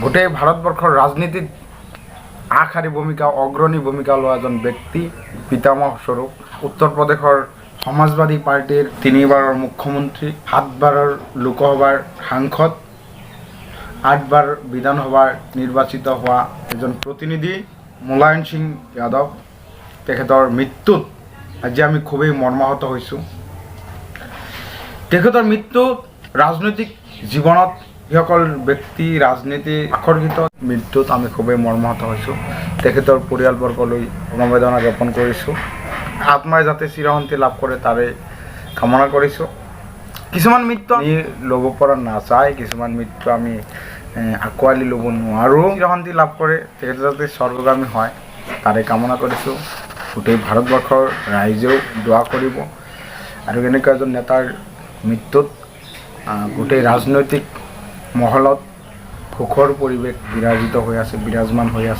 গোটেই ভাৰতবৰ্ষৰ ৰাজনীতিত আগশাৰী ভূমিকা অগ্ৰণী ভূমিকা লোৱা এজন ব্যক্তি পিতামহ স্বৰূপ উত্তৰ প্ৰদেশৰ সমাজবাদী পাৰ্টিৰ 3বাৰৰ মুখ্যমন্ত্ৰী 7বাৰৰ লোকসভাৰ সাংসদ 8বাৰ বিধানসভাৰ নিৰ্বাচিত হোৱা এজন প্ৰতিনিধি মুলায়ম সিং যাদৱ তেখেতৰ মৃত্যুত আজি আমি খুবেই মৰ্মাহত হৈছোঁ। তেখেতৰ মৃত্যু ৰাজনৈতিক জীৱনত যিসকল ব্যক্তি ৰাজনীতি আকৰ্ষিত মৃত্যুত আমি খুবেই মৰ্মাহত হৈছোঁ। তেখেতৰ পৰিয়ালবৰ্গলৈ সমবেদনা জ্ঞাপন কৰিছোঁ। আত্মাই যাতে চিৰশান্তি লাভ কৰে তাৰে কামনা কৰিছোঁ। কিছুমান মৃত্যু আমি ল'ব পৰা নাযায়, কিছুমান মৃত্যু আমি আঁকোৱালি ল'ব নোৱাৰোঁ। চিৰশান্তি লাভ কৰে তেখেত যাতে স্বৰ্গগামী হয় তাৰে কামনা কৰিছোঁ। গোটেই ভাৰতবৰ্ষৰ ৰাইজেও দোৱা কৰিব আৰু এনেকুৱা এজন নেতাৰ মৃত্যুত গোটেই ৰাজনৈতিক মহলত সুখৰ পৰিৱেশ বিৰাজমান হৈ আছে।